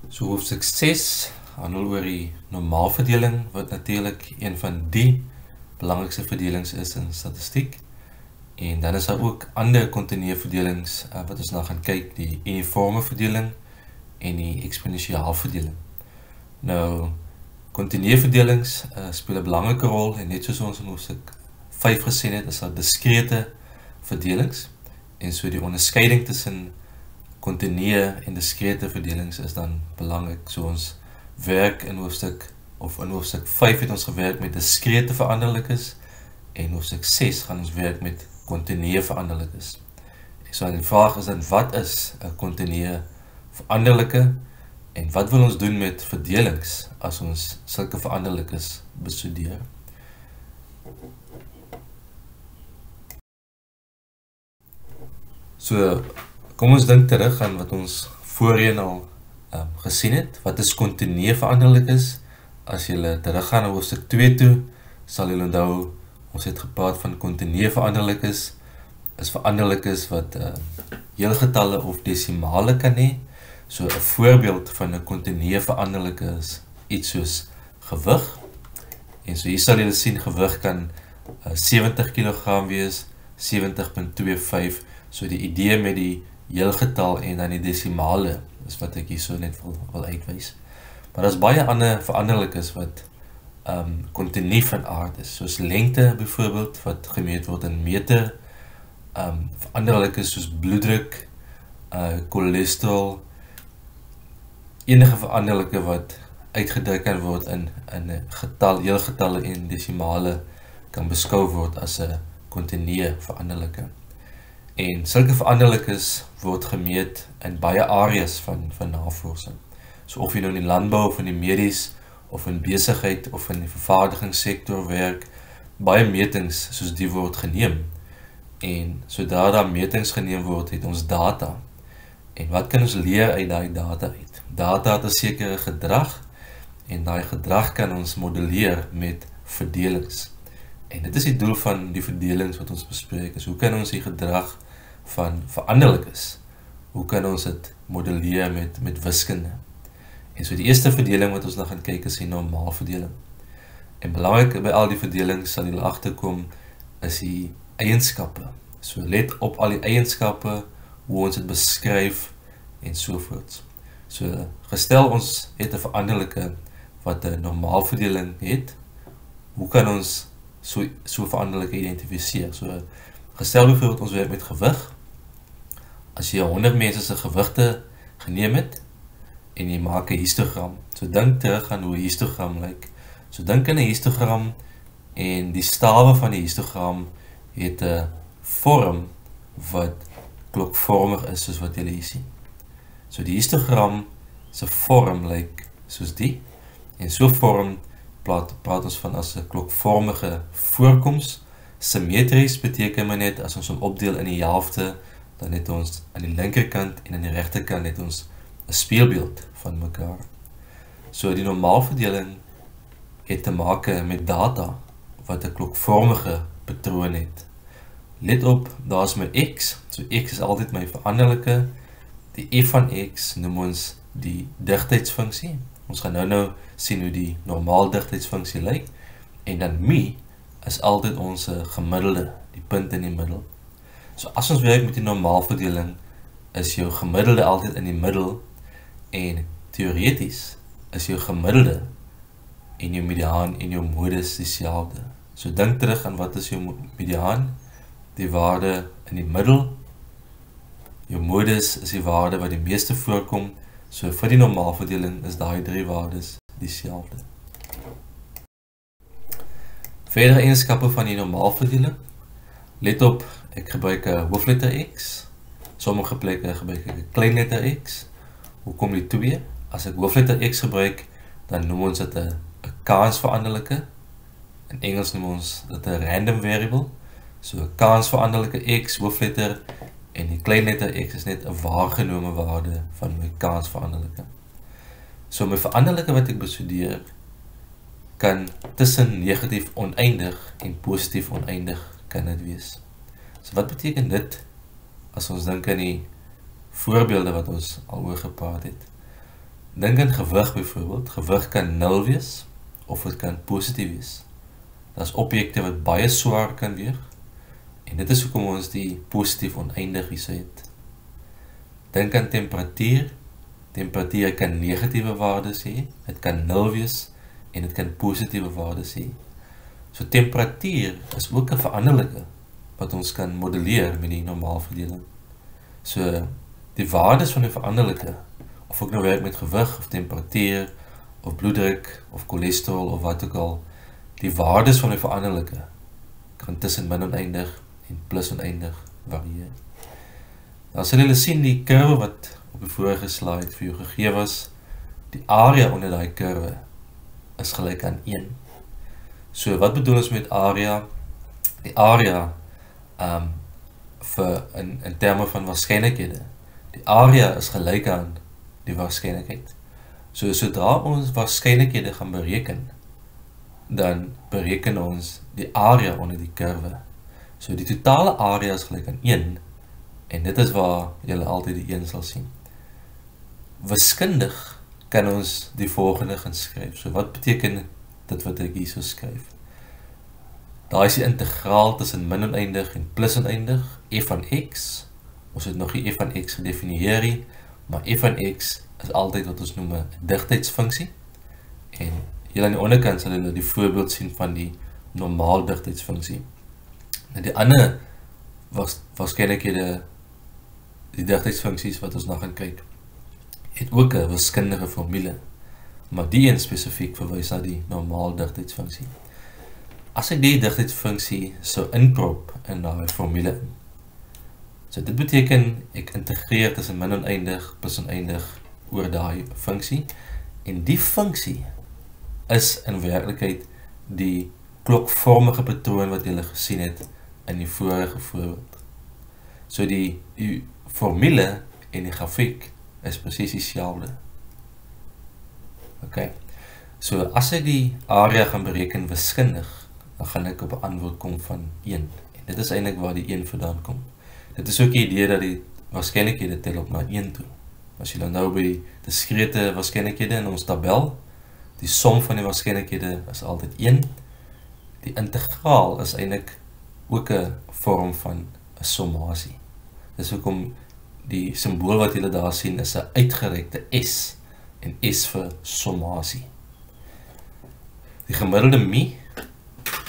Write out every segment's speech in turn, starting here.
So hoofstuk 6 handel oor die normaalverdeling, wat natuurlijk een van die belangrikste verdelings is in statistiek. En dan is daar ook ander kontinuele verdelings wat ons nou gaan kyk, die uniforme verdeling en die eksponensiaalverdeling. Nou, kontinuele verdelings speel 'n belangrike rol en net soos ons in hoofstuk 5 gesien het, is daar diskrete verdelings. En so die onderskeiding tussen kontinuele en diskrete verdelings is dan belangrik. So ons werk in hoofstuk 5 het ons gewerk met diskrete veranderlikes en hoofstuk 6 gaan ons werk met kontinuele veranderlikes. So die vraag is dan, wat is 'n kontinuele veranderlike en wat wil ons doen met verdelings as ons sulke veranderlikes bestudeer? So, kom ons dink terug aan wat ons voorheen al gesien het. Wat is kontinuele veranderlikes? As julle teruggaan na hoofstuk 2 toe, sal julle onthou, ons het gepraat van kontinuele veranderlikes, is veranderlikes wat heelgetalle of desimale kan hê. So 'n voorbeeld van 'n kontinuele veranderlike is iets soos gewig. En so hier sal julle sien, gewig kan 70 kg wees, 70.25. So die idee met die heelgetal en dan die desimale is wat ek hier so net wil uitwys. Maar daar is baie ander veranderlikes wat kontinu van aard is, soos lengte byvoorbeeld, wat gemeet word in meter, veranderlikes soos bloeddruk, cholesterol, enige veranderlike wat uitgedruk kan word in getal, heelgetalle en desimale kan beskou word as 'n kontinuele veranderlike. En sulke veranderlikes word gemeet in baie areas van navorsing. So of jy nou in die landbou of in die medies of in besigheid of in die vervaardigingssektor werk, baie metings soos die word geneem. En sodra daar metings geneem word, het ons data. En wat kan ons leer uit daai data uit? Data het 'n sekere gedrag en daai gedrag kan ons modelleer met verdelings. En dit is die doel van die verdelings wat ons bespreek, is hoe kan ons die gedrag van veranderlikes, hoe kan ons dit modelleer met wiskunde? En so die eerste verdeling wat ons nou gaan kyk is die normaalverdeling. En belangrik by al die verdelings sal julle agterkom is die eienskappe. So let op al die eienskappe, hoe ons dit beskryf en sovoorts. So gestel ons het 'n veranderlike wat 'n normaalverdeling het, hoe kan ons so veranderlike identifiseer? So gestel byvoorbeeld ons werk met gewig. As jy 100 mense se gewigte geneem het en jy maak 'n histogram. So dink terug aan hoe 'n histogram lyk. So dink aan 'n histogram en die stawe van die histogram het 'n vorm wat klokvormig is soos wat julle hier sien. So die histogram se vorm lyk soos die en so vorm praat ons van as 'n klokvormige voorkoms. Simmetries beteken maar net as ons hom opdeel in die helfte, dan het ons aan die linkerkant en aan die regterkant het ons 'n spieelbeeld van mekaar. So die normaalverdeling het te maak met data wat 'n klokvormige patroon het. Let op, daar is my x, so x is altyd my veranderlike. Die f van x noem ons die digtheidsfunksie. Ons gaan nou sien hoe die normaal digtheidsfunksie lyk. En dan mi is altyd ons gemiddelde, die punt in die middel. So as ons werk met die normaalverdeling, is jou gemiddelde altyd in die middel en teoreties is jou gemiddelde en jou mediaan en jou modus dieselfde. So dink terug aan wat is jou mediaan, die waarde in die middel, jou modus is die waarde wat die meeste voorkom, so vir die normaalverdeling is daai 3 waardes dieselfde. Verdere eienskappe van die normaalverdeling. Let op, ek gebruik 'n hoofletter X, sommige plekke gebruik ek 'n kleinletter X. Hoekom die 2? As ek hoofletter X gebruik, dan noem ons dit 'n kansveranderlike. In Engels noem ons dit 'n random variable. So 'n kansveranderlike X, hoofletter, en die kleinletter X is net 'n waargenome waarde van my kansveranderlike. So my veranderlike wat ek bestudeer, kan tussen negatief oneindig en positief oneindig kan dit wees. So wat beteken dit as ons dink aan die voorbeelde wat ons al oor gepraat het? Dink aan gewig byvoorbeeld. Gewig kan 0 wees, of het kan positief wees. Dat is objekte wat baie swaar kan weeg, en dit is hoekom ons die positief oneindig hierso het. Dink aan temperatuur. Temperatuur kan negatiewe waardes hê, het kan 0 wees, en het kan positiewe waardes hê. So temperatuur is ook 'n veranderlike, wat ons kan modelleer met die normaalverdeling. So, die waardes van die veranderlike, of ek nou werk met gewig, of temperatuur, of bloeddruk, of cholesterol, of wat ook al, die waardes van die veranderlike, kan tussen min oneindig en plus oneindig varieer. Dan sal julle sien die kurwe wat op die vorige slide vir jou gegee was, die area onder die kurwe is gelyk aan 1. So wat bedoel ons met area? Die area in terme van waarskynlikhede. Die area is gelyk aan die waarskynlikheid. So sodra ons waarskynlikhede gaan bereken, dan bereken ons die area onder die kurwe. So die totale area is gelyk aan 1, en dit is waar julle altyd die 1 sal sien. Wiskundig kan ons die volgende gaan skryf. So wat beteken dit wat ek hier so skryf? Daar is die integraal tussen min oneindig en plus oneindig, f van x. Ons het nog die f van x gedefinieer hier, maar f van x is altyd wat ons noem 'n digtheidsfunksie. En hier aan die onderkant sal julle die voorbeeld sien van die normaal digtheidsfunksie. En die ander waarskynlikhede, die digtheidsfunksies wat ons nou gaan kyk, het ook 'n wiskundige formule, maar die een spesifiek verwys na die normaal digtheidsfunksie. As ek die digtheidsfunksie sou inprop in daai formule in, so dit beteken ek integreer tussen min oneindig plus oneindig oor daai funksie, en die funksie is in werklikheid die klokvormige patroon wat julle gesien het in die vorige voorbeeld. So die formule en die grafiek is presies dieselfde. Okay. So as ek die area gaan bereken wiskundig, dan gaan ek op 'n antwoord kom van 1. En dit is eintlik waar die 1 vandaan kom. Dit is ook die idee dat die waarskynlikhede tel op na 1 toe. As jy nou by die diskrete waarskynlikhede in ons tabel, die som van die waarskynlikhede is altyd 1. Die integraal is eintlik ook 'n vorm van 'n sommasie. Dis hoekom die simbool wat julle daar sien is 'n uitgerekte S, en S vir sommasie. Die gemiddelde mi,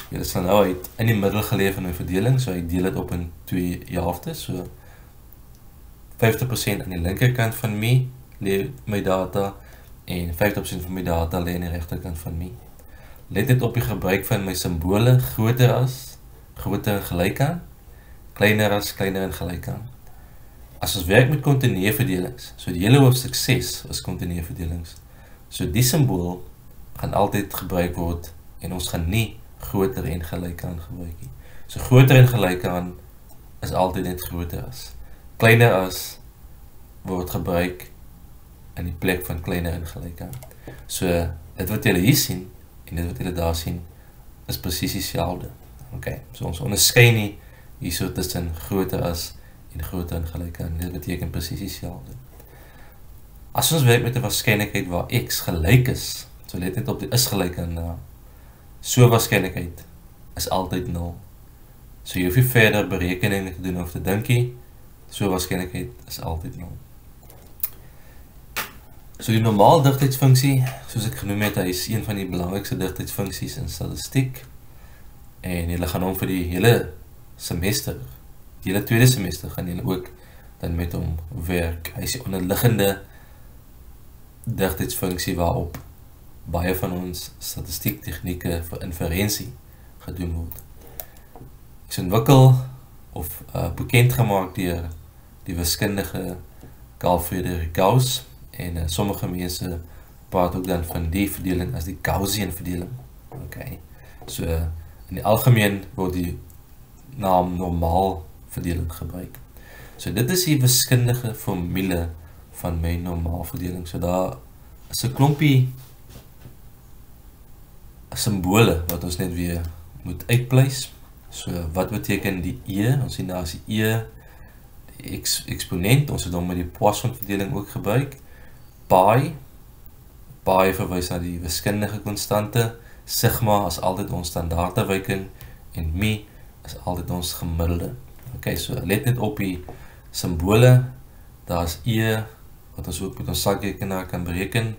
julle sal nou uit in die middel geleef in 'n verdeling, so ek deel dit op in 2 helftes, so 50% aan die linkerkant van mi lê my data, en 50% van my data lê aan die regterkant van mi. Let dit op die gebruik van my simbole, groter as, groter en gelyk aan, kleiner as, kleiner en gelyk aan. As ons werk met kontinuïe verdelings, so die hele hoofstuk 6 is kontinuïe verdelings, so die simbool gaan altyd gebruik word, en ons gaan nie groter en gelyk aan gebruik nie. So groter en gelyk aan is altyd net groter as. Kleiner as word gebruik in die plek van kleiner en gelyk aan. So dit wat julle hier sien, en dit wat julle daar sien, is presies dieselfde. Okay, so ons onderskei nie hierso tussen groter as en groter en gelyk aan. Dit beteken presies dieselfde. As ons werk met 'n waarskynlikheid waar x gelyk is, so let net op die is gelyk aan, so waarskynlikheid is altyd 0. So jy hoef nie verder berekeninge te doen of te dink nie, so waarskynlikheid is altyd 0. So die normaal digtheidsfunksie, soos ek genoem het, hy is een van die belangrikste digtheidsfunksies in statistiek, en julle gaan hom vir die hele semester, die hele tweede semester, gaan julle ook dan met hom werk. Hy is die onderliggende digtheidsfunksie waarop baie van ons statistiek tegnieke vir inferensie gedoen word. Hy is ontwikkel of bekend gemaak deur die wiskundige Carl Friedrich Gauss, en sommige mense praat ook dan van die verdeling as die Gaussian verdeling. Okay. So in die algemeen word die naam normaal verdeling gebruik. So dit is die wiskundige formule van my normaal verdeling. So daar is 'n klompie simbole wat ons net weer moet uitpleis. So wat beteken die e? Ons sien daar is die e, die exponent, ons het hom met die Poisson verdeling ook gebruik. Pi Pi verwys na die wiskundige konstante, sigma is altyd ons standaardafwyking en mi is altyd ons gemiddelde. Okay, so let net op die simbole, daar is E wat ons ook met ons sakrekenaar kan bereken,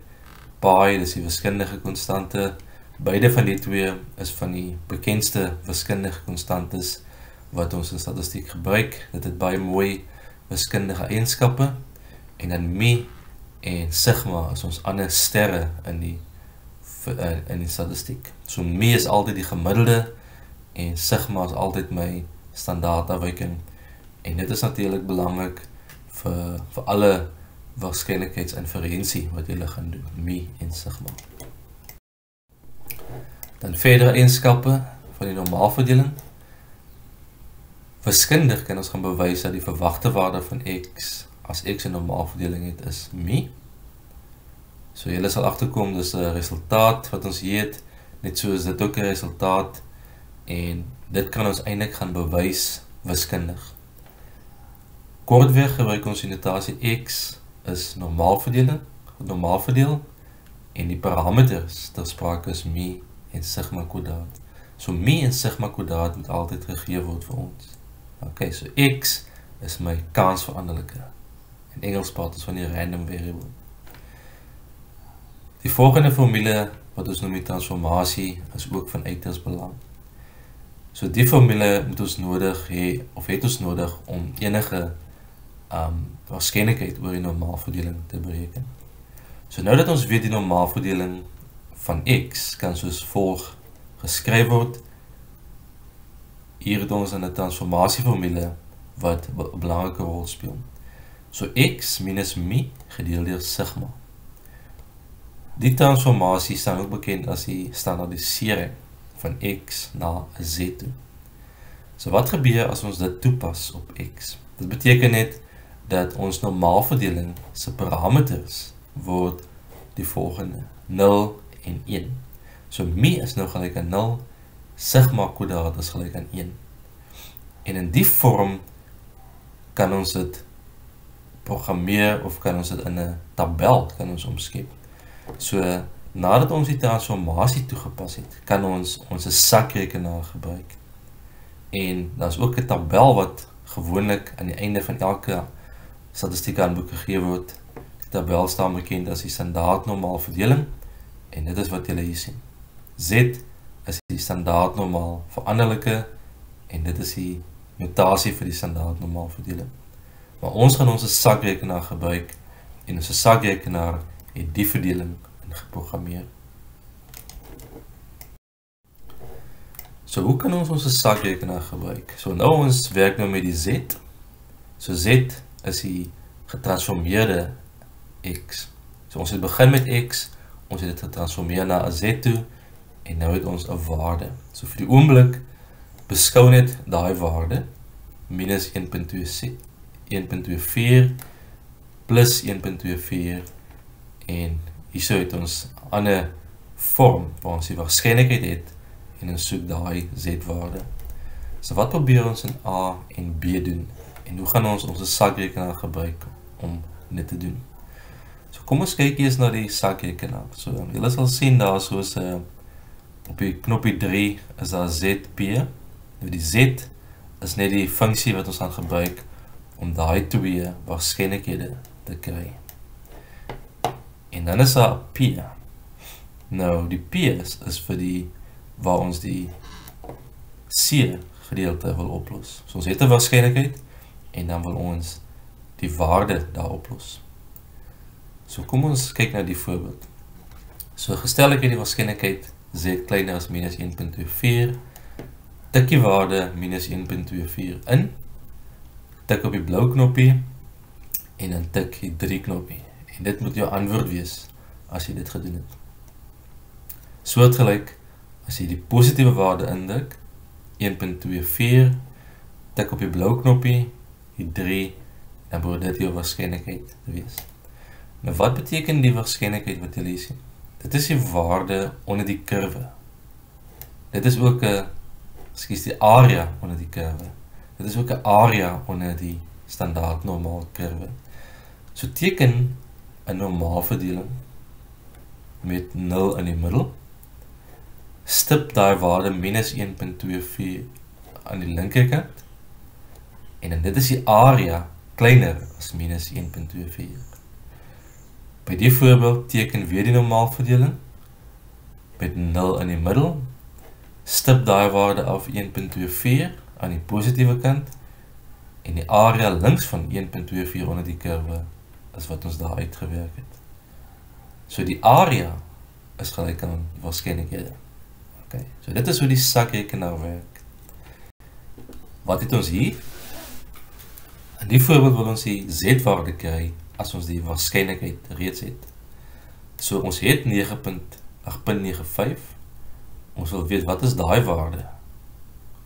Pi, dis die wiskundige konstante, beide van die twee is van die bekendste wiskundige konstantes wat ons in statistiek gebruik, dit het baie mooi wiskundige eienskappe, en dan mi en sigma is ons ander sterre in die statistiek. So mi is altyd die gemiddelde en sigma is altyd my standaardafwyking. En dit is natuurlik belangrik vir alle waarskynlikheidsinferensie wat julle gaan doen, mi en sigma. Dan verdere eienskappe van die normaalverdeling. Wiskundig kan ons gaan bewys dat die verwagte waarde van x as x 'n normaalverdeling het is mi. So julle sal agterkom, dis 'n resultaat wat ons het, net so is dit ook 'n resultaat, en dit kan ons eintlik gaan bewys wiskundig. Kortweg gebruik ons die notasie x is normaalverdeel, en die parameters ter sprake is mi en sigma kwadraat. So mi en sigma kwadraat moet altyd gegee word vir ons. Okay, so x is my kansveranderlike. In Engels praat ons van die random variable. Die volgende formule wat ons noem die transformasie is ook van uiters belang. So die formule moet ons nodig hê, of het ons nodig om enige waarskynlikheid oor die normaalverdeling te bereken. So nou dat ons weet die normaalverdeling van x kan soos volg geskryf word. Hier het ons 'n transformasieformule wat 'n belangrike rol speel. So x minus mi gedeel deur sigma. Die transformasie staan ook bekend as die standaardisering van x na z toe. So wat gebeur as ons dit toepas op x? Dit beteken net dat ons normaalverdeling se parameters word die volgende: 0 en 1. So mi is nou gelyk aan 0, sigma kwadraat is gelyk aan 1. En in die vorm kan ons dit programmeer of kan ons dit in 'n tabel kan ons omskep. So nadat ons die transformasie toegepas het, kan ons sakrekenaar gebruik. En daar is ook 'n tabel wat gewoonlik aan die einde van elke statistieke handboek gegee word. Die tabel staan bekend as die standaard normaalverdeling, en dit is wat julle hier sien. Z is die standaard normaal veranderlike, en dit is die notasie vir die standaard normaalverdeling. Maar ons gaan ons sakrekenaar gebruik, en ons sakrekenaar het die verdeling ingeprogrammeer. So hoe kan ons sakrekenaar gebruik? So nou ons werk nou met die z. So z is die getransformeerde x. So ons het begin met x, ons het dit getransformeer na 'n z toe, en nou het ons 'n waarde. So vir die oomblik beskou net daai waarde, minus 1.24 plus 1.24, en hierso het ons 'n ander vorm waar ons die waarskynlikheid het, en ons soek daai z-waarde. So wat probeer ons in A en B doen, en hoe gaan ons sakrekenaar gebruik om dit te doen? So kom ons kyk eers na die sakrekenaar. So julle sal sien daar soos op die knoppie 3 is daar ZP. Nou die Z is net die funksie wat ons gaan gebruik om daai twee waarskynlikhede te kry. En dan is daar P. Nou die P is vir die waar ons die C gedeelte wil oplos. So ons het 'n waarskynlikheid en dan wil ons die waarde daar oplos. So kom ons kyk na die voorbeeld. So gestel ek het die waarskynlikheid Z kleiner as minus 1.24, tik die waarde minus 1.24 in, tik op die blou knoppie en dan tik die 3 knoppie. En dit moet jou antwoord wees as jy dit gedoen het. Soortgelyk, as jy die positiewe waarde indruk, 1.24, tik op die blou knoppie, die 3, dan behoort dit jou waarskynlikheid te wees. Nou wat beteken die waarskynlikheid wat jy lees? Dit is die waarde onder die kurwe. Dit is ook die area onder die kurwe. Dit is ook 'n area onder die standaard normaal kurwe. So teken 'n normaalverdeling met 0 in die middel. Stip daai waarde minus 1.24 aan die linkerkant. En dan dit is die area kleiner as minus 1.24. By die voorbeeld teken weer die normaalverdeling met 0 in die middel. Stip daai waarde af 1.24 aan die positiewe kant en die area links van 1.24 onder die kurwe is wat ons daar uitgewerk het. So die area is gelyk aan die waarskynlikhede. Okay, so dit is hoe die sakrekenaar werk. Wat het ons hier? In die voorbeeld wil ons die z-waarde kry as ons die waarskynlikheid reeds het. So ons het 9.95. Ons wil weet wat is daai waarde.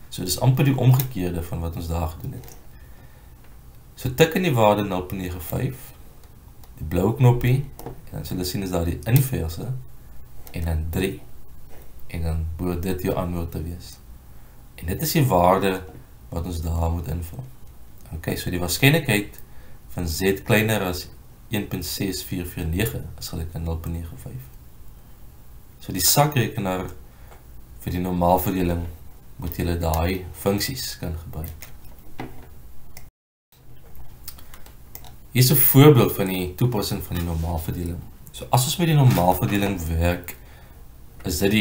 So dis amper die omgekeerde van wat ons daar gedoen het. So tik in die waarde 0.95, die blou knoppie, en dan sal jy sien is daar die inverse, en dan 3. En dan behoort dit jou antwoord te wees. En dit is die waarde wat ons daar moet invul. Ok, so die waarskynlikheid van z kleiner as 1.6449 is gelyk aan 0.95. So die sakrekenaar vir die normaalverdeling moet julle daai funksies kan gebruik. Hier is 'n voorbeeld van die toepassing van die normaalverdeling. So as ons met die normaalverdeling werk, is dit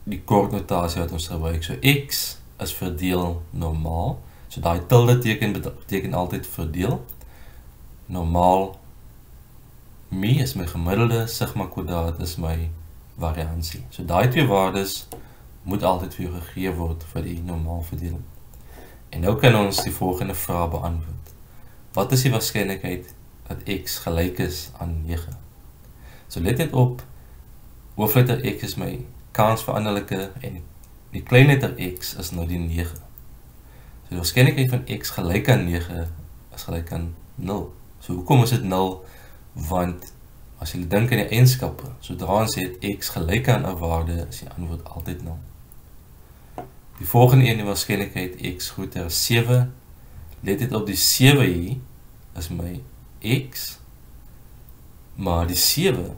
die kort notasie wat ons gebruik. So x is verdeel normaal. So daai tilde teken beteken altyd verdeel. Normaal mi is my gemiddelde, sigma kwadraat is my variansie. So daai twee waardes moet altyd vir jou gegee word vir die normaalverdeling. En nou kan ons die volgende vraag beantwoord. Wat is die waarskynlikheid dat x gelyk is aan 9? So let net op, hoofletter x is my kansveranderlike en die kleinletter x is nou die 9. So die waarskynlikheid van x gelyk aan 9 is gelyk aan 0. So hoekom is dit 0? Want as jy dink aan die eienskappe, sodra ons het x gelyk aan 'n waarde, is die antwoord altyd 0. Die volgende een, die waarskynlikheid x groter as 7. Let dit op, die 7 hier is my x, maar die 7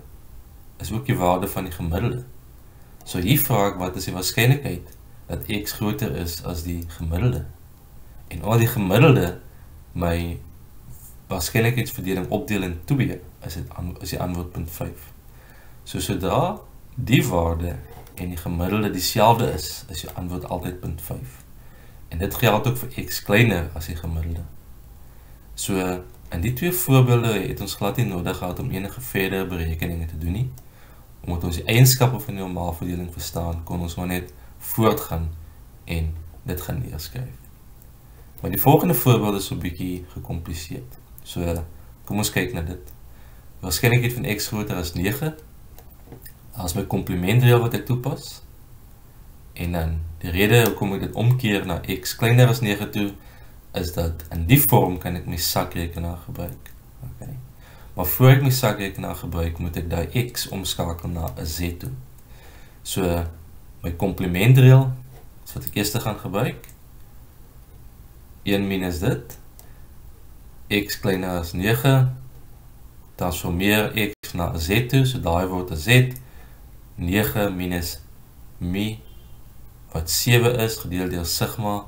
is ook die waarde van die gemiddelde. So hier vraag ek, wat is die waarskynlikheid dat x groter is as die gemiddelde? En al die gemiddelde my waarskynlikheidsverdeling opdeel in 2, is die antwoord 0.5. So sodra die waarde en die gemiddelde dieselfde is die antwoord altyd 0.5. En dit geld ook vir x kleiner as die gemiddelde. So in die twee voorbeelde het ons glad nie nodig gehad om enige verdere berekeninge te doen nie. Omdat ons die eienskappe van die normaalverdeling verstaan, kon ons maar net voortgaan en dit gaan neerskryf. Maar die volgende voorbeeld is so 'n bietjie gecompliseerd. So kom ons kyk na dit. Die waarskynlikheid van x groter as 9. Daar is my komplementreël wat ek toepas. En dan die rede hoekom ek dit omkeer na x kleiner as 9 toe, is dat in die vorm kan ek my sakrekenaar gebruik. Okay. Maar voor ek my sakrekenaar gebruik, moet ek daai x omskakel na 'n z toe. So my komplementreël is wat ek eers gaan gebruik. 1 minus dit. X kleiner as 9. Transformeer x na 'n z toe, so daai word 'n z. 9 minus mi wat 7 is, gedeel deur sigma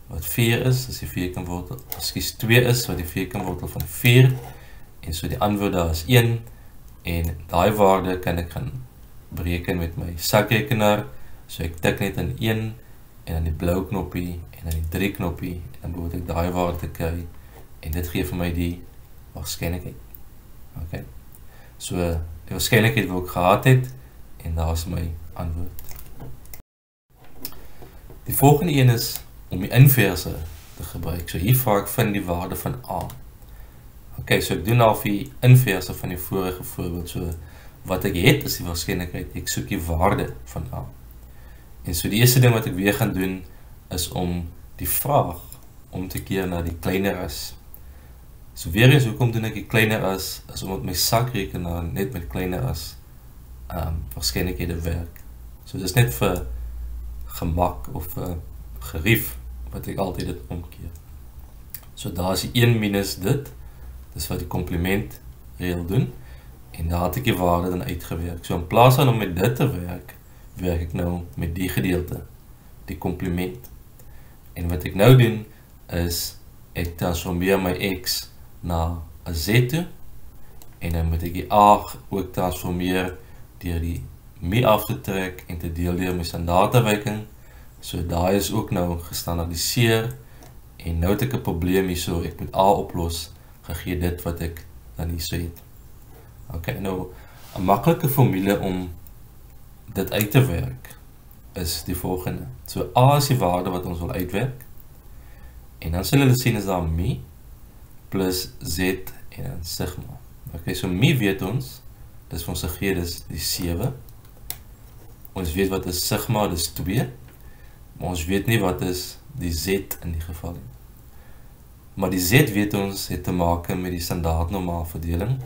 wat 4 is, as die vierkantwortel, ekskuus 2 is, wat die vierkantwortel van 4, en so die antwoord daar is 1, en daai waarde kan ek gaan bereken met my sakrekenaar, so ek tik net in 1, en dan die blou knoppie, en dan die 3 knoppie, en dan behoort ek daai waarde te kry, en dit gee vir my die waarskynlikheid. Okay. So die waarskynlikheid wat ek gehad het, en daar is my antwoord. Die volgende een is om die inverse te gebruik. So hier vraag ek vind die waarde van a. Ok, so ek doen al vir die inverse van die vorige voorbeeld. So wat ek het is die waarskynlikheid. Ek soek die waarde van a. En so die eerste ding wat ek weer gaan doen is om die vraag om te keer na die kleiner as. So weer eens, hoekom doen ek die kleiner as? Is omdat my sakrekenaar net met kleiner as waarskynlikhede werk. So dit is net vir gemak of gerief wat ek altyd dit omkeer. So daar is die 1 minus dit, dis wat die komplement reël doen, en daar het ek die waarde dan uitgewerk. So in plaas van om met dit te werk, werk ek nou met die gedeelte, die komplement. En wat ek nou doen, is ek transformeer my x na 'n z toe, en dan moet ek die a ook transformeer deur die mi af te trek en te deel deur my standaardafwyking. So daai is ook nou gestandaardiseer, en nou het ek 'n probleem hierso, ek moet a oplos, gegee dit wat ek dan hierso het. Okay, nou, 'n maklike formule om dit uit te werk, is die volgende. So a is die waarde wat ons wil uitwerk, en dan sal julle sien is daar mi, plus z en dan sigma. Okay, so mi weet ons, dis vir ons gegee, dis die 7. Ons weet wat is sigma, dis 2, maar ons weet nie wat is die z in die geval nie. Maar die z weet ons het te maak met die standaard normaal verdeling,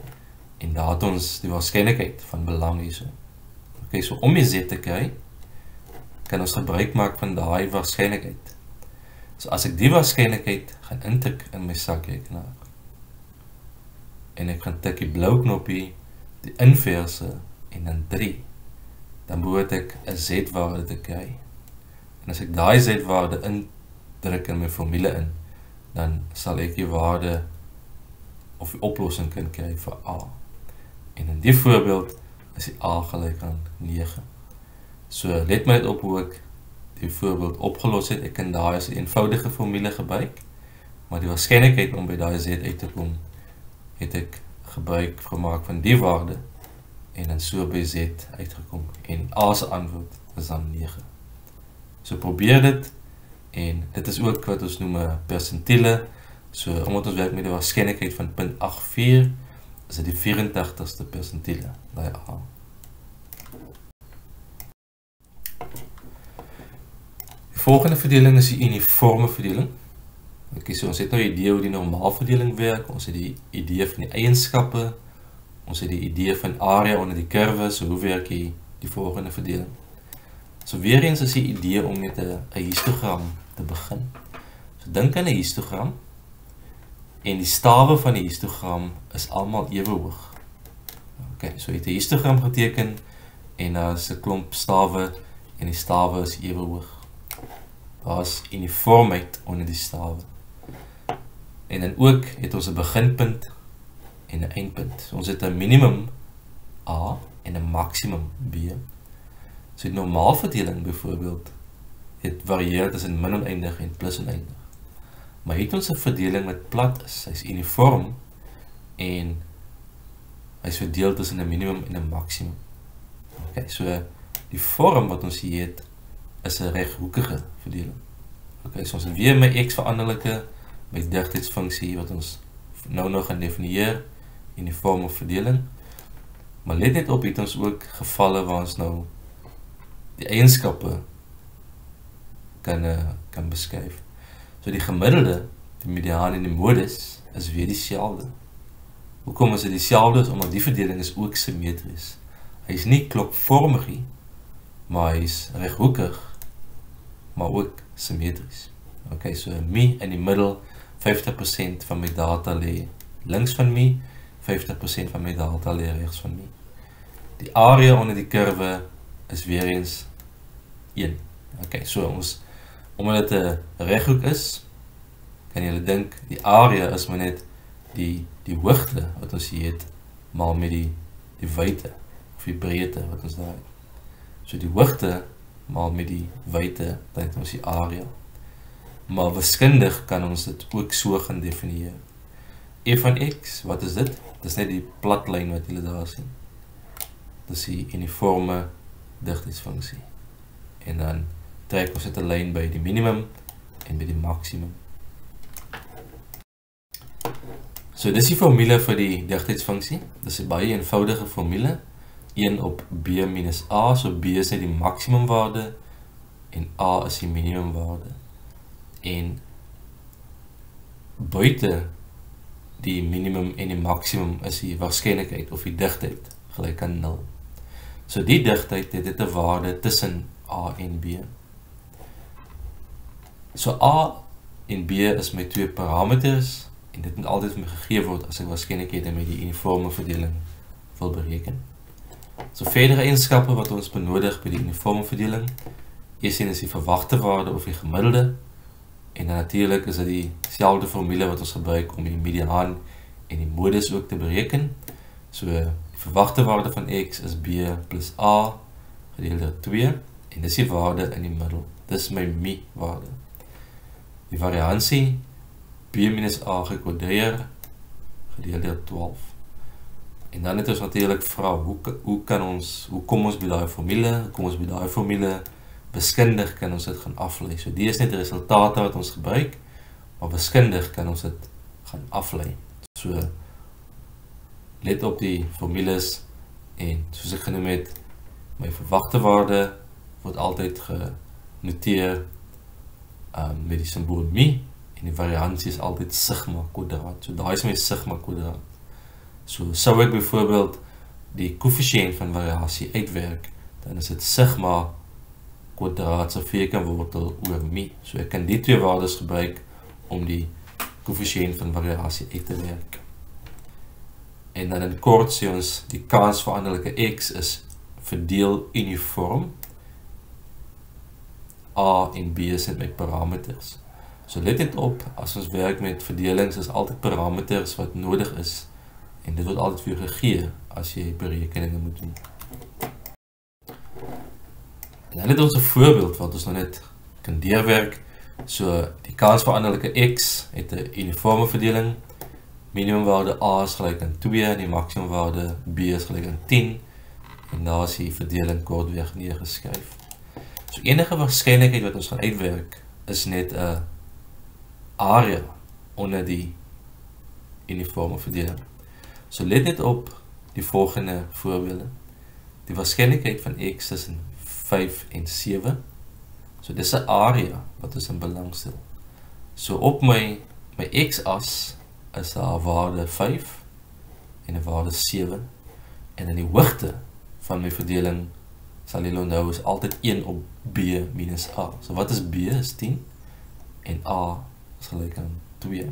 en daar het ons die waarskynlikheid van belang hierso. Okay, so om die z te kry, kan ons gebruik maak van daai waarskynlikheid. So as ek die waarskynlikheid gaan intik in my sakrekenaar, en ek gaan tik die blou knoppie, die inverse, en dan 3, dan behoort ek 'n z-waarde te kry. En as ek daai z-waarde indruk in my formule in, dan sal ek die waarde of die oplossing kan kry vir a. En in die voorbeeld is die a gelyk aan 9. So let my dit op hoe ek die voorbeeld opgelos het. Ek kan daai as 'n eenvoudige formule gebruik, maar die waarskynlikheid om by daai z uit te kom, het ek gebruik gemaak van die waarde, en dan so by z uitgekom. En a se antwoord is dan 9. So probeer dit, en dit is ook wat ons noem 'n persentiele. So omdat ons werk met die waarskynlikheid van 0.84, is dit die 84ste persentiele, daai a. Die volgende verdeling is die uniforme verdeling. Okay, so ons het nou 'n idee hoe die normaalverdeling werk, ons het die idee van die eienskappe, ons het die idee van area onder die kurwe, so hoe werk die volgende verdeling? So weer eens is die idee om met 'n histogram te begin. So dink aan 'n histogram, en die stawe van die histogram is almal ewe hoog. Okay, so jy het 'n histogram geteken, en daar is 'n klomp stawe, en die stawe is ewe hoog. Daar is uniformheid onder die stawe. En dan ook het ons 'n beginpunt en 'n eindpunt. So ons het 'n minimum a en 'n maksimum b. So die normaalverdeling byvoorbeeld het varieer tussen min oneindig en plus oneindig. Maar het ons 'n verdeling wat plat is, hy's uniform, en hy's verdeel tussen 'n minimum en 'n maksimum. Okay, so die vorm wat ons hier het, is 'n reghoekige verdeling. Okay, so ons het weer my x veranderlike, my digtheidsfunksie wat ons nou gaan definieer, uniforme verdeling. Maar let net op, het ons ook gevalle waar ons nou die eienskappe kan beskryf. So die gemiddelde, die mediaan en die modus is weer dieselfde. Hoekom is dit dieselfde? Omdat die verdeling is ook simmetries. Hy is nie klokvormig nie, maar hy is reghoekig, maar ook simmetries. Okay, so mi in die middel, 50% van my data lê links van mi, 50% van my data lê regs van mi. Die area onder die kurwe is weer eens 1. Okay, so omdat dit 'n reghoek is, kan jy dink die area is maar net die hoogte wat ons hier het, maal met die wyte of die breedte wat ons daar het. So die hoogte maal met die wyte, dan het ons die area. Maar wiskundig kan ons dit ook so gaan definieer. E van x, wat is dit? Dit is net die platlyn wat julle daar sien. Dit is die uniforme digtheidsfunksie. En dan trek ons dit 'n lyn by die minimum en by die maksimum. So dis die formule vir die digtheidsfunksie. Dis 'n baie eenvoudige formule. 1 op b minus a, so b is net die maksimumwaarde en a is die minimumwaarde. En buite die minimum en die maksimum is die waarskynlikheid of die digtheid gelyk aan 0. So die digtheid het dit 'n waarde tussen a en b. So a en b is my twee parameters en dit moet altyd vir my gegee word as ek waarskynlikhede met die uniforme verdeling wil bereken. So verdere eienskappe wat ons benodig by die uniforme verdeling, eerstens is die verwagte waarde of die gemiddelde, en dan natuurlijk is dit dieselfde formule wat ons gebruik om die mediaan en die modus ook te bereken. So die verwagte waarde van x is b plus a gedeeld deur 2, en dis die waarde in die middel. Dis my mi waarde. Die variansie b minus a gekwaadreer gedeeld deur 12. En dan het ons natuurlijk vra, hoe kom ons by daai formule, wiskundig kan ons dit gaan aflei. So die is net die resultate wat ons gebruik, maar wiskundig kan ons dit gaan aflei. So let op die formules en soos ek genoem het, my verwagte waarde word altyd genoteer met die symbool mi, en die variansie is altyd sigma kwadraat. So daar is my sigma kwadraat. So sou ek byvoorbeeld die koëffisiënt van variasie uitwerk, dan is dit sigma kwadraat se vierkantwortel oor mi. So ek kan die twee waardes gebruik om die koëffisiënt van variasie uit te werk. En dan in kort sê ons, die kans veranderlike x is verdeel uniform. A en B is net my parameters. So let dit op, as ons werk met verdelings, is altyd parameters wat nodig is, en dit word altyd vir jou gegee, as jy berekeninge moet doen. En dan het ons 'n voorbeeld, wat ons nou net kan deurwerk. So, die kans veranderlike x het 'n uniforme verdeling, minimumwaarde a is gelyk aan 2, en die maximumwaarde b is gelyk aan 10, en daar is die verdeling kortweg neergeskryf. So enige waarskynlikheid wat ons gaan uitwerk, is net 'n area onder die uniforme verdeling. So let net op die volgende voorbeelde. Die waarskynlikheid van x tussen 5 en 7. So dis 'n area wat ons in belang stel. So op my x-as is daar 'n waarde 5 en 'n waarde 7, en in die hoogte van my verdeling sal julle onthou is altyd 1 op b minus a. So wat is b? Is 10, en a is gelyk aan 2.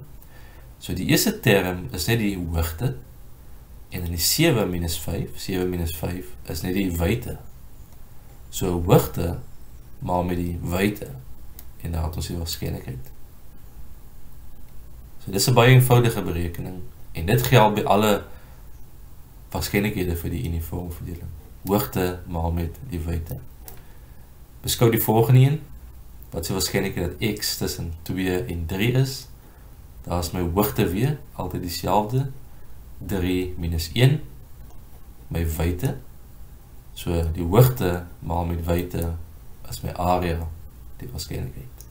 So die eerste term is net die hoogte, en in die 7 minus 5 is net die wyte. So hoogte maal met die wyte, en daar het ons die waarskynlikheid. So dis 'n baie eenvoudige berekening, en dit geld by alle waarskynlikhede vir die uniforme verdeling. Hoogte maal met die wyte. Beskou die volgende een, wat is die waarskynlikheid dat x tussen 2 en 3 is. Daar is my hoogte weer, altyd dieselfde, 3 minus 1, my wyte. So die hoogte maal met wyte is my area, die waarskynlikheid.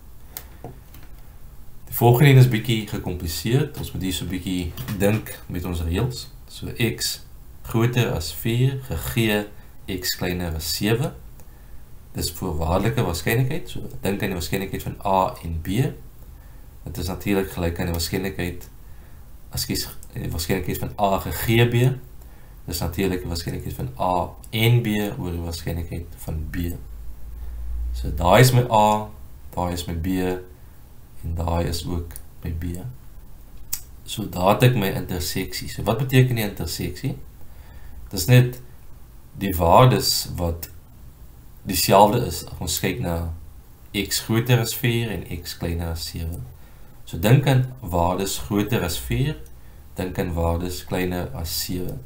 Die volgende een is bietjie gecompliseerd, ons moet hier so bietjie dink met ons reëls. So x groter as 4 gegee x kleiner as 7. Dis voorwaardelike waarskynlikheid, so dink aan die waarskynlikheid van a en b. Dit is natuurlik gelyk aan die waarskynlikheid, die waarskynlikheid van a gegee b. Dis natuurlik die waarskynlikheid van a en b oor die waarskynlikheid van b. So daai is my a, daai is my b, en daai is ook my b. So daar het ek my interseksie. So wat beteken die interseksie? Dit is net die waardes wat dieselfde is, as ons kyk na x groter as 4 en x kleiner as 7. So dink aan waardes groter as 4, dink aan waardes kleiner as 7.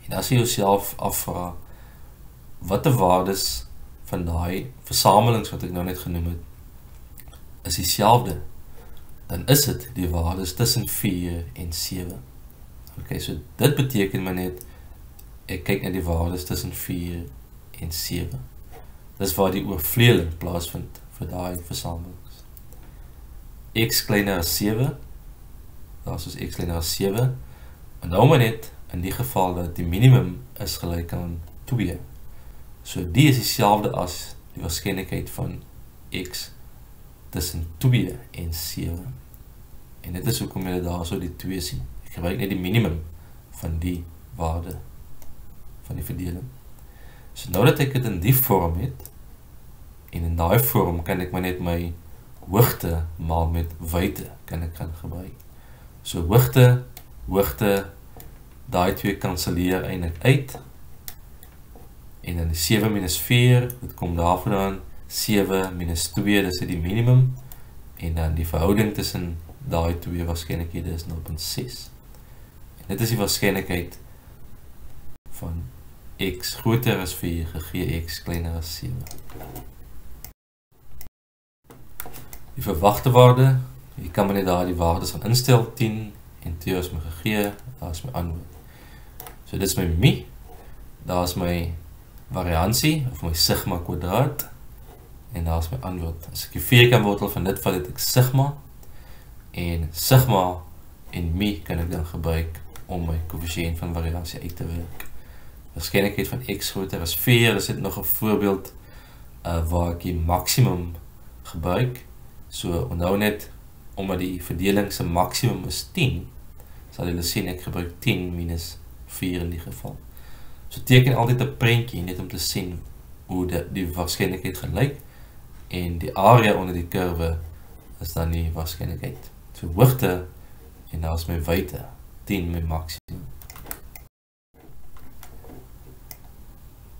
En as jy jouself afvra, wat die waardes van daai versamelings wat ek nou net genoem het, is dieselfde, dan is dit die waardes tussen 4 en 7. Ok, so dit beteken maar net, ek kyk na die waardes tussen 4 en 7. Dis waar die oorvleeling plaasvind vir daai versamelings. X kleiner as 7, daar is x kleiner as 7, en nou maar net in die geval dat die minimum is gelyk aan 2. So die is dieselfde as die waarskynlikheid van x tussen 2 en 7. En dit is hoekom jy daar so die 2 sien. Ek gebruik net die minimum van die waarde van die verdeling. So nou dat ek dit in die vorm het, en in daai vorm kan ek maar net my hoogte maal met wyte kan ek gaan gebruik. So hoogte daai 2 kanselleer eintlik uit. En dan die 7 minus 4, dit kom daarvandaan, 7 minus 2, dis die minimum. En dan die verhouding tussen daai 2 waarskynlikhede is 0.6. En dit is die waarskynlikheid van x groter as 4 gegee x kleiner as 7. Die verwagte waarde, hier kan men net daar die waardes van instel, 10 en 2 is my gegee, daar is my antwoord. So dit is my mi, daar is my variansie, of my sigma kwadraat, en daar is my antwoord. As ek die vierkantwortel van dit vat, het ek sigma, en sigma en mi kan ek dan gebruik om my koëffisiënt van variasie uit te werk. Waarskynlikheid van x groter as 4, is dit nog 'n voorbeeld waar ek die maksimum gebruik. So onthou net, omdat die verdeling se maksimum is 10, sal julle sien ek gebruik 10 minus 4 in die geval. So teken altyd 'n prentjie net om te sien hoe die waarskynlikheid gaan lyk, en die area onder die kurwe is dan die waarskynlikheid. So hoogte, en daar is my wyte, 10 my maksimum.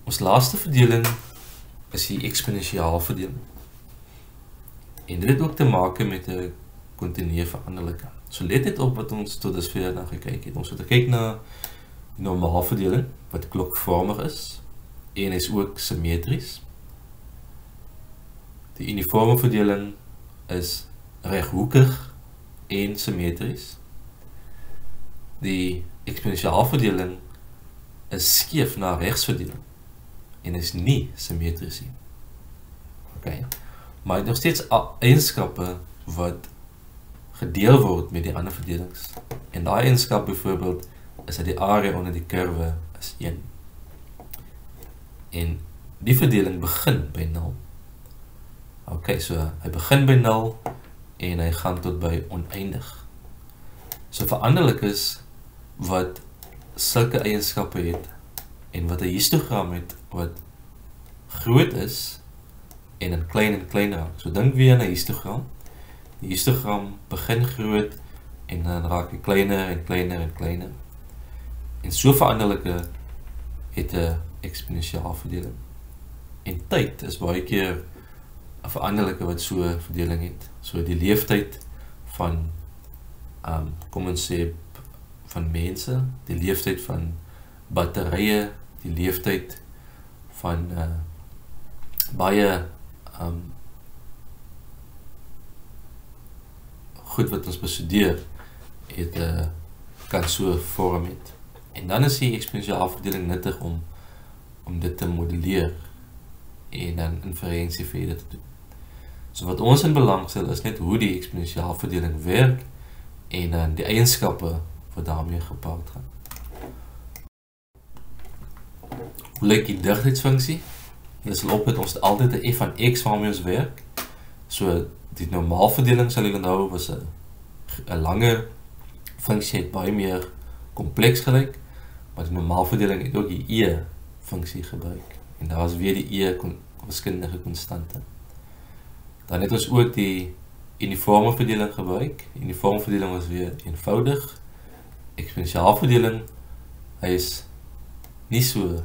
Ons laaste verdeling is die eksponensiaal verdeling. En dit het ook te maak met 'n kontinuë veranderlike. So let dit op wat ons tot dusver na gekyk het. Ons het gekyk na die normaalverdeling, wat klokvormig is, en is ook simmetries. Die uniforme verdeling is reghoekig en simmetries. Die eksponensiaal verdeling is skeef na regsverdeling en is nie simmetries nie. Okay. Maar het nog steeds eienskappe wat gedeel word met die ander verdelings. En daai eienskap byvoorbeeld is dat die area onder die kurwe is 1. En die verdeling begin by 0. Okay, so hy begin by 0 en hy gaan tot by oneindig. So veranderlik is wat sulke eienskappe het en wat 'n histogram het wat groot is en klein raak. So dink weer aan 'n histogram. Die histogram begin groot en dan raak hy kleiner en kleiner en kleiner. En so veranderlike het 'n eksponensiaal verdeling. En tyd is baie keer 'n veranderlike wat so 'n verdeling het. So die leeftyd van kom ons sê van mense, die leeftyd van batterye, die leeftyd van baie goed wat ons bestudeer het kan so vorm het. En dan is die eksponensiaal verdeling nuttig om dit te modelleer en dan inferensie verder te doen. So wat ons in belang stel is net hoe die eksponensiaal verdeling werk en dan die eienskappe wat daarmee gepaard gaan. Hoe lyk die digtheidsfunksie? Jy sal op het ons altyd 'n f van x waarmee ons werk. So die normaalverdeling sal jy onthou was 'n langer funksie, het baie meer kompleks gelyk, maar die normaalverdeling het ook die e funksie gebruik. En daar is weer die e wiskundige konstante. Dan het ons ook die uniforme verdeling gebruik. Die uniforme verdeling was weer eenvoudig. Eksponensiaal verdeling, hy is nie so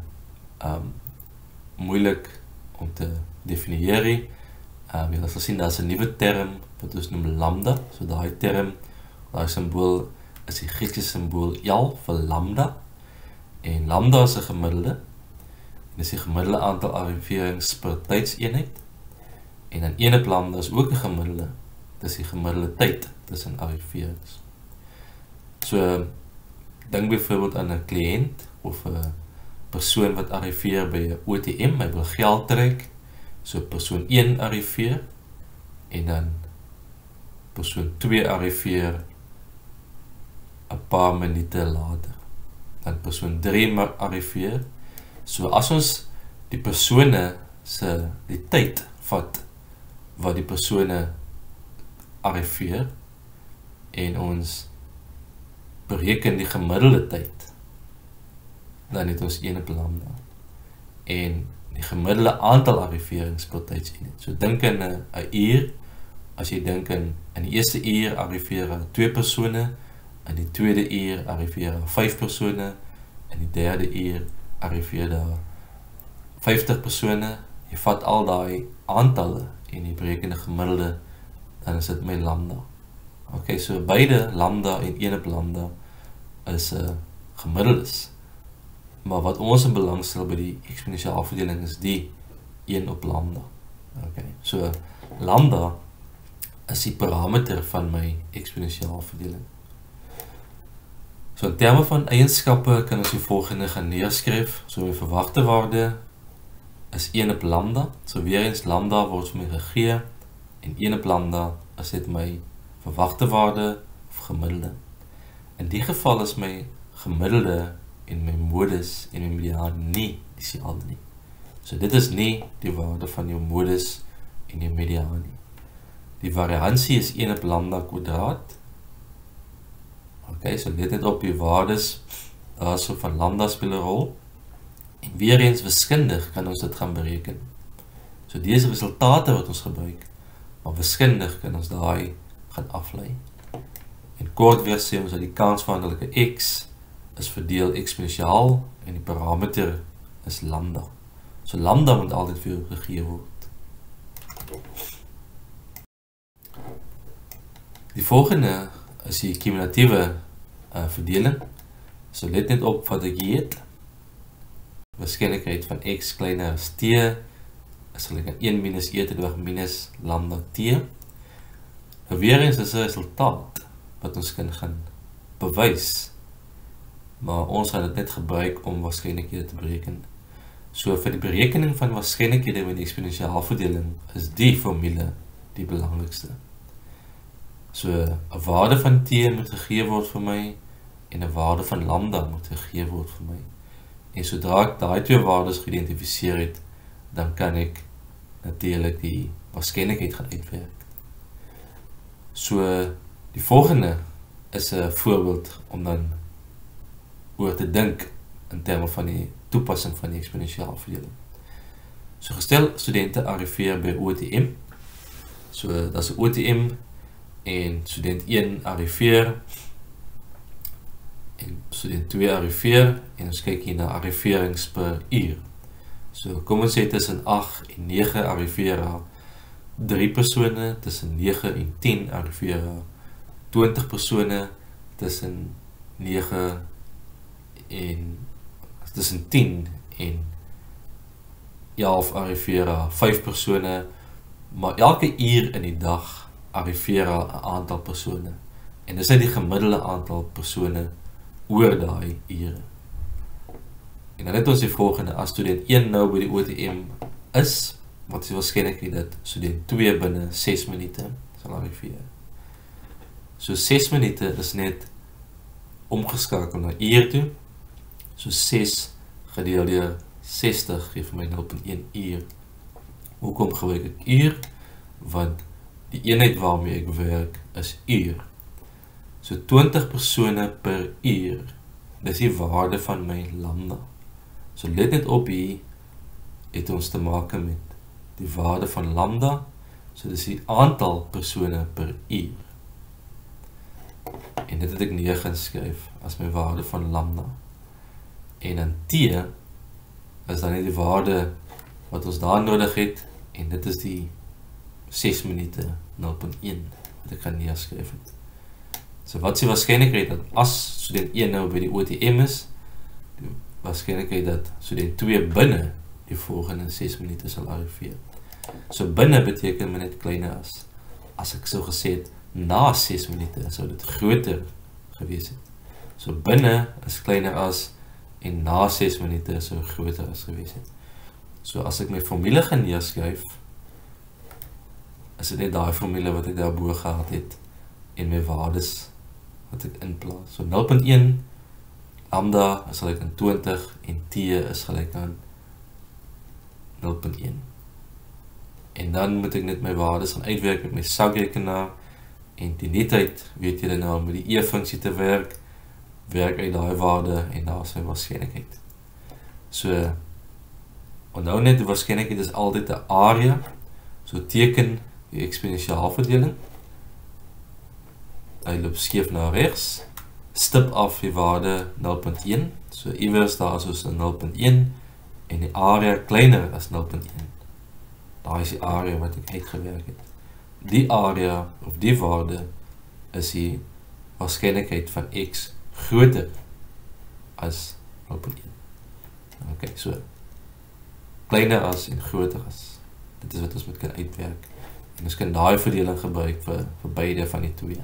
moeilik om te definieer. Jy sal sien, daar is 'n nuwe term wat ons noem lambda. So daai term, daai symbool is die Griekse symbool L vir lambda. En lambda is 'n gemiddelde. Dit is die gemiddelde aantal arriverings per tydseenheid. En dan 1 op lambda is ook 'n gemiddelde. Dit is die gemiddelde tyd tussen arriverings. So dink byvoorbeeld aan 'n kliënt of 'n persoon wat arriveer by 'n ATM, hy wil geld trek. So persoon 1 arriveer en dan persoon 2 arriveer 'n paar minute later. Dan persoon 3 arriveer. So as ons die persone se die tyd vat wat die persone arriveer en ons bereken die gemiddelde tyd, dan het ons 1 op lambda. En die gemiddelde aantal arriverings per tydseenheid. So dink aan 'n uur, as jy dink in die eerste uur arriveer 2 persone, in die tweede uur arriveer daar 5 persone, in die derde uur arriveer daar 50 persone. Jy vat al die aantalle en jy bereken die gemiddelde, dan is dit my lambda. Okay, so beide lambda en 1 op lambda is gemiddeldes. Maar wat ons in belang stel by die eksponensiaalverdeling is die 1 op lambda. Okay, so lambda is die parameter van my eksponensiaalverdeling. So in terme van eienskappe kan ons die volgende gaan neerskryf. So my verwagte waarde is 1 op lambda. So weer eens lambda word vir my gegee en 1 op lambda is dit my verwagte waarde of gemiddelde. In die geval is my gemiddelde en my modus en my mediaan nie dieselfde nie. So dit is nie die waarde van jou modus en jou mediaan nie. Die variansie is 1 op lambda kwadraat. Okay, so let net op die waardes, daar so van lambda speel 'n rol. En weer eens wiskundig kan ons dit gaan bereken. So deze resultate wat ons gebruik, maar wiskundig kan ons daai gaan aflei. En kort weer sê ons dat die kansveranderlike x is verdeel eksponensiaal en die parameter is lambda. So lambda moet altyd vir jou gegee word. Die volgende is die cumulatiewe verdeling. So let net op wat ek hier het. Waarskynlikheid van x kleiner as t is gelyk aan 1 minus e te dwaag minus lambda t. Nou weer eens is 'n resultaat wat ons kan gaan bewys, maar ons gaan dit net gebruik om waarskynlikhede te bereken. So vir die berekening van waarskynlikhede met die eksponensiaalverdeling is die formule die belangrikste. So 'n waarde van t moet gegee word vir my en 'n waarde van lambda moet gegee word vir my. En sodra ek daai twee waardes geïdentifiseer het, dan kan ek natuurlik die waarskynlikheid gaan uitwerk. So die volgende is 'n voorbeeld om dan oor te dink in terme van die toepassing van die eksponensiaalverdeling. So gestel studente arriveer by OTM. So dat is 'n OTM en student 1 arriveer en student 2 arriveer en ons kyk hier na arriverings per uur. So kom ons sê tussen 8 en 9 arriveer 3 persone, tussen 9 en 10 arriveer 20 persone, tussen 9 en tussen 10 en 11 arriveer 5 persone, maar elke uur in die dag arriveer 'n aantal persone. En dis net die gemiddelde aantal persone oor daai ure. En dan het ons die volgende, as student 1 nou by die OTM is, wat is die waarskynlikheid dat student 2 binne 6 minute sal arriveer. So 6 minute is net omgeskakel na uur toe. So 6 gedeel deur 60 gee vir my 0.1 uur. Hoekom gebruik ek uur? Want die eenheid waarmee ek werk is uur. So 20 persone per uur, dis die waarde van my lambda. So let net op hier, het ons te maak met die waarde van lambda, so dis die aantal persone per uur. En dit het ek neergeskryf as my waarde van lambda. En dan t is dan net die waarde wat ons daar nodig het, en dit is die 6 minute 0.1 wat ek gaan neerskryf het. So wat is die waarskynlikheid dat as student 1 nou by die OTM is, die waarskynlikheid dat student 2 binne die volgende 6 minute sal arriveer. So binne beteken my net kleiner as ek so gesê het, na 6 minute sou dit groter gewees het. So binne is kleiner as en na 6 minute sou groter as gewees het. So as ek my formule gaan neerskryf, is dit net daai formule wat ek daarbo gehad het en my waardes wat ek inplaas. So 0.1 lambda is gelyk aan 20 en t is gelyk aan 0.1. En dan moet ek net my waardes gaan uitwerk met my sakrekenaar en die netheid weet julle nou om met die e-funksie te werk uit daai waarde en daar is my waarskynlikheid. So onthou net die waarskynlikheid is altyd 'n area. So teken die eksponensiaalverdeling. Hy loop skeef na regs stip af die waarde 0.1, so iewers daar is ons 0.1 en die area kleiner as 0.1. Daar is die area wat ek uitgewerk het. Die area of die waarde is die waarskynlikheid van x groter as 0.1. Ok, so kleiner as en groter as. Dit is wat ons moet kan uitwerk. En ons kan daai verdeling gebruik vir beide van die twee.